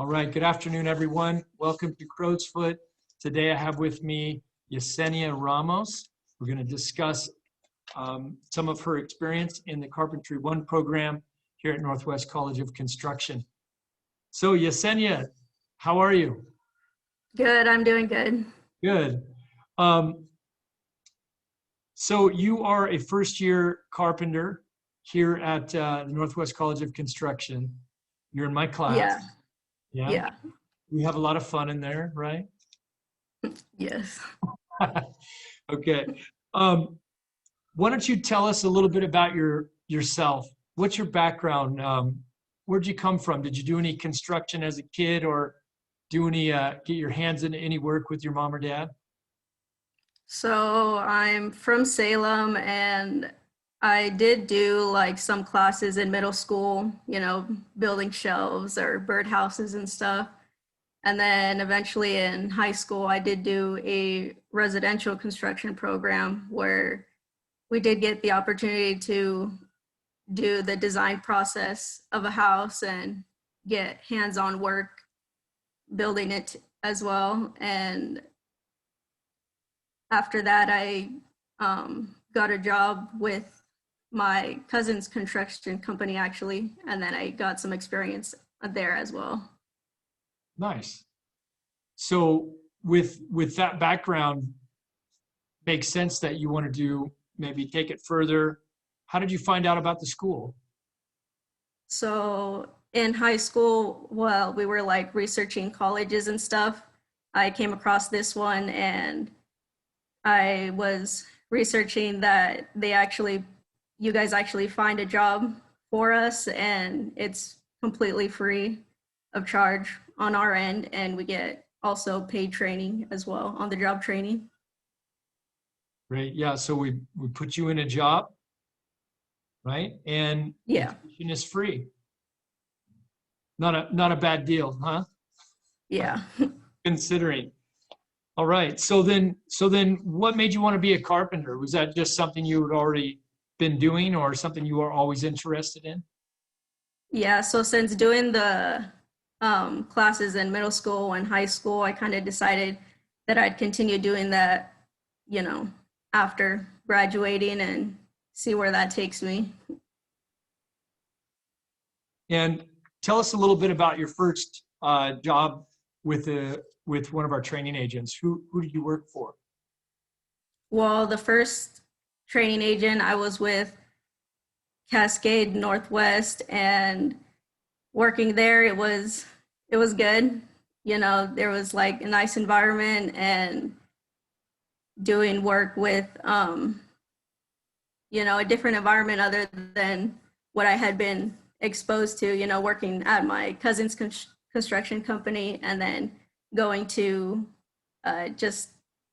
All right, good afternoon, everyone. Welcome to Crow's Foot. Today I have with me Yesenia Ramos. We're going to discuss some of her experience in the Carpentry 1 program here at Northwest College of Construction. So Yesenia, how are you? Good, I'm doing good. Good. So you are a first-year carpenter here at the Northwest College of Construction. You're in my class. Yeah, Yeah. yeah, We have a lot of fun in there, right? yes. Okay. Why don't you tell us a little bit about yourself? What's your background? Where'd you come from? Did you do any construction as a kid, or do any get your hands into any work with your mom or dad? So I'm from Salem and I did do like some classes in middle school, building shelves or birdhouses and stuff. And then eventually in high school, I did do a residential construction program where we did get the opportunity to do the design process of a house and get hands-on work building it as well. And after that, I got a job with my cousin's construction company, actually, and then I got some experience there as well. Nice. So with that background, makes sense that you want to do maybe take it further. How did you find out about the school? So in high school, well, we were like researching colleges and stuff. I came across this one and I was researching that you guys actually find a job for us and it's completely free of charge on our end, and we get also paid training as well, on the job training. Great. Yeah. So we put you in a job, right? And Yeah, education is free. Not a bad deal, huh? yeah. Considering. All right. So then what made you want to be a carpenter? Was that just something you had already been doing or something you were always interested in? Yeah, so since doing the classes in middle school and high school, I kind of decided that I'd continue doing that, you know, after graduating and see where that takes me. And tell us a little bit about your first job with one of our training agents. Who did you work for? Well, the first training agent I was with Cascade Northwest, and working there, it was good. There was like a nice environment and doing work with a different environment other than what I had been exposed to, working at my cousin's construction company and then going to just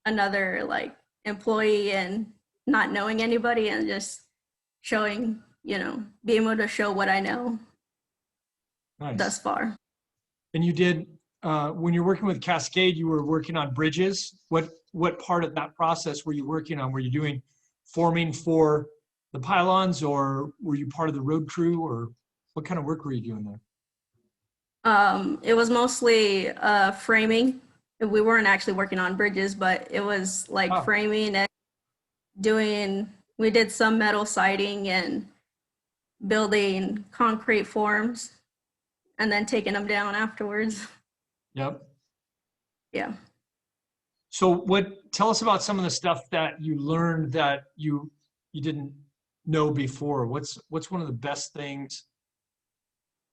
another like employee and not knowing anybody and just showing, being able to show what I know thus Nice. far. And you did when you're working with Cascade, you were working on bridges. What part of that process were you working on? Were you doing forming for the pylons, or were you part of the road crew, or what kind of work were you doing there? It was mostly framing. We weren't actually working on bridges, but it was like Oh, framing and we did some metal siding and building concrete forms and then taking them down afterwards. yep. Yeah. So tell us about some of the stuff that you learned that you didn't know before. What's one of the best things?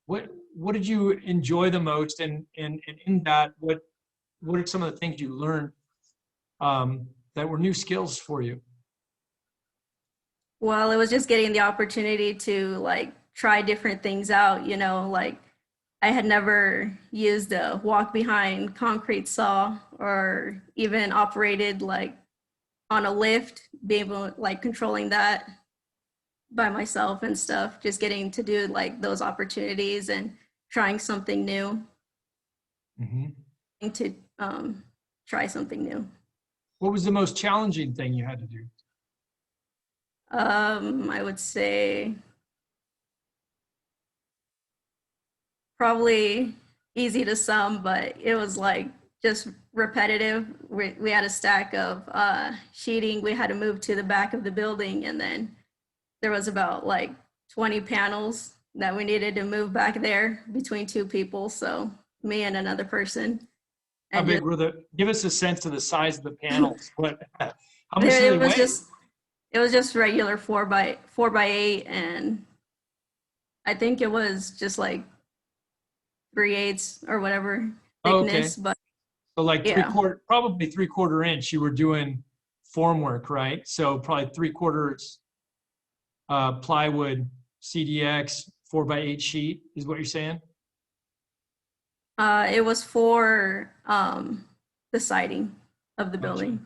What did you enjoy the most? And in that, what are some of the things you learned that were new skills for you? Well, it was just getting the opportunity to like try different things out, like I had never used a walk behind concrete saw or even operated like on a lift, being able like controlling that by myself and stuff, just getting to do like those opportunities and trying something new, Mhm. to try something new. What was the most challenging thing you had to do? I would say probably easy to some, but it was like just repetitive. We had a stack of sheeting we had to move to the back of the building, and then there was about like 20 panels that we needed to move back there between two people, so me and another person. How And big just were give us a sense of the size of the panels. How much there do they it was weigh? just it was just regular 4x8, and I think it was just like 3/8 or whatever Oh, okay. thickness, but So like yeah. probably 3/4 inch, you were doing formwork, right? So probably 3/4 plywood CDX 4x8 sheet is what you're saying? It was for the siding of the Gotcha. building.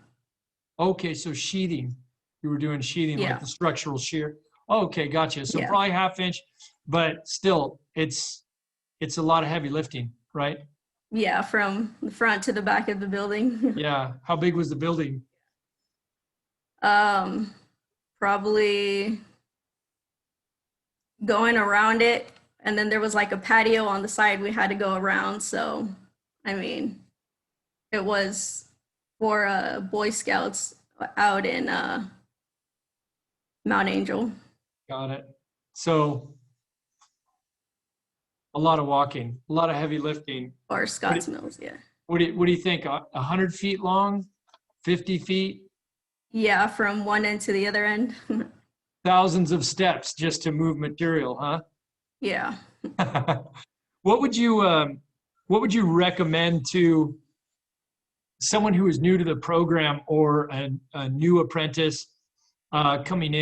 Okay, so sheathing. You were doing sheathing like Yeah, the structural shear. Okay, gotcha. So yeah, probably 1/2 inch, but still it's a lot of heavy lifting, right? yeah, from the front to the back of the building. Yeah. How big was the building? um, Probably going around it, and then there was like a patio on the side we had to go around. So, I mean, it was for Boy Scouts out in Mount Angel Got it. So a lot of walking, a lot of heavy lifting. or What Scotts Mills. Yeah, what do you think? 100 feet long, 50 feet, yeah, from one end to the other end. thousands of steps just to move material, huh? Yeah. What would you what would you recommend to someone who is new to the program or a new apprentice coming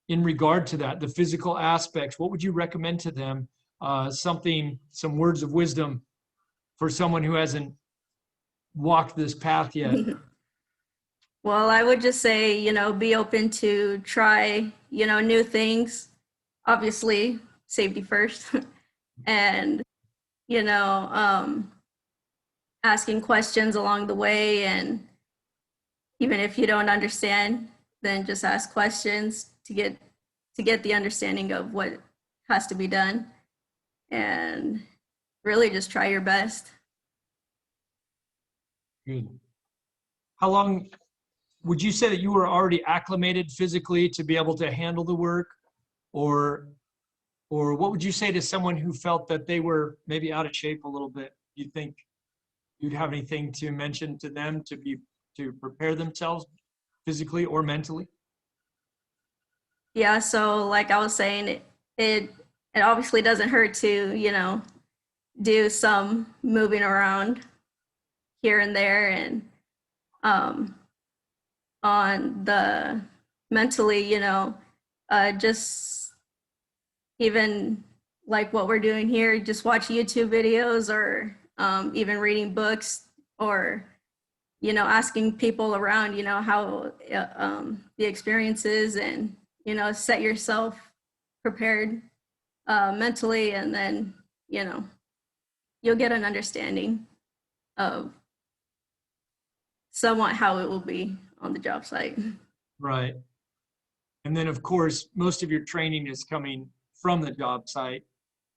in regard to that, the physical aspects? What would you recommend to them? Some words of wisdom for someone who hasn't walked this path yet. Well, I would just say, be open to try, new things. Obviously, safety first. And, you know, um, asking questions along the way. And even if you don't understand, then just ask questions to get the understanding of what has to be done. And really just try your best. Good. How long would you say that you were already acclimated physically to be able to handle the work, or what would you say to someone who felt that they were maybe out of shape a little bit? You think you'd have anything to mention to them to prepare themselves physically or mentally? Yeah, so like I was saying, it obviously doesn't hurt to, do some moving around here and there, and um on the mentally, just even like what we're doing here, just watch YouTube videos, or even reading books, or asking people around, how the experience is, and set yourself prepared mentally, and then you'll get an understanding of somewhat how it will be on the job site. Right. And then, of course, most of your training is coming from the job site,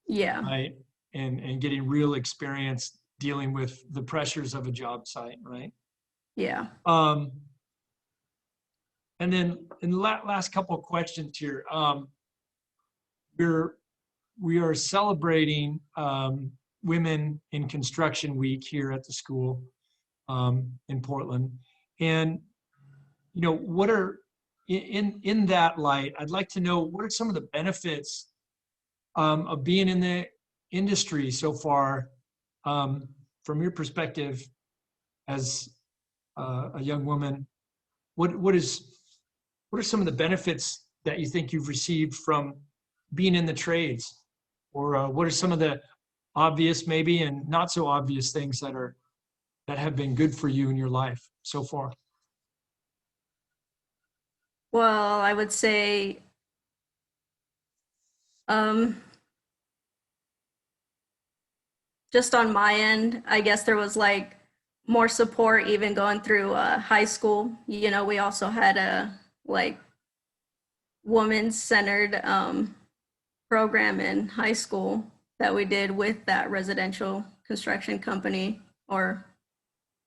Yeah, right? And getting real experience dealing with the pressures of a job site, right? yeah. Um, and then in the last couple of questions here, we are celebrating Women in Construction Week here at the school in Portland. And, what are, in that light, I'd like to know, what are some of the benefits of being in the industry so far, from your perspective as a young woman? What are some of the benefits that you think you've received from being in the trades? Or what are some of the obvious maybe and not so obvious things that have been good for you in your life so far? Well, I would say um, just on my end, I guess there was like more support even going through high school. We also had a like woman centered program in high school. that we did with that residential construction company, or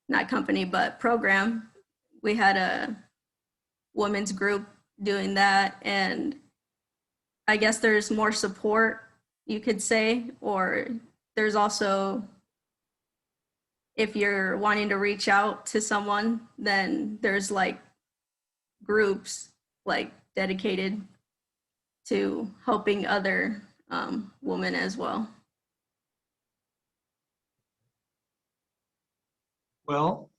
not company, but program. We had a women's group doing that, and I guess there's more support, you could say, or there's also, if you're wanting to reach out to someone, then there's like groups like dedicated to helping other women as well. Well,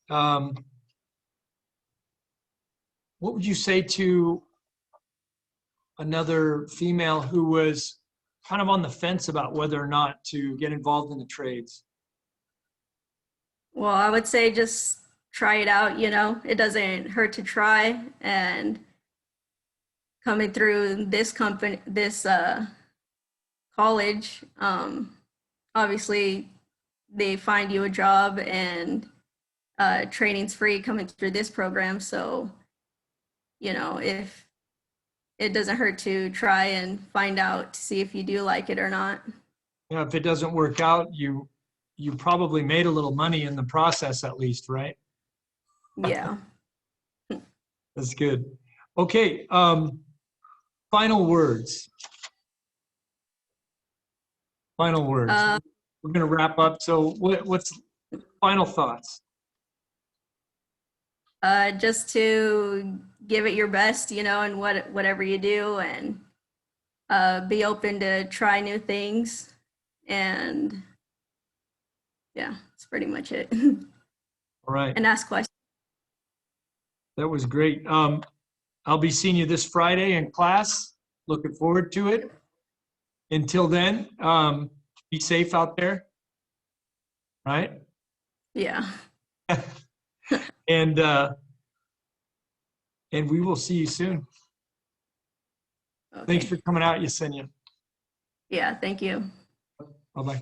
what would you say to another female who was kind of on the fence about whether or not to get involved in the trades? Well, I would say just try it out, you know, it doesn't hurt to try. And coming through this college, obviously they find you a job, and training's free coming through this program. So, you know, if it doesn't hurt to try and find out to see if you do like it or not. Yeah, if it doesn't work out, you probably made a little money in the process at least, right? Yeah. That's good. Okay, final words. Final words. We're going to wrap up. So what's final thoughts? Just to give it your best, you know, and whatever you do, and be open to try new things. And yeah, that's pretty much it. All right. And ask questions. That was great. I'll be seeing you this Friday in class. Looking forward to it. Until then, be safe out there. Right? Yeah. And we will see you soon. Okay. Thanks for coming out, Yesenia. Yeah, thank you. Bye-bye.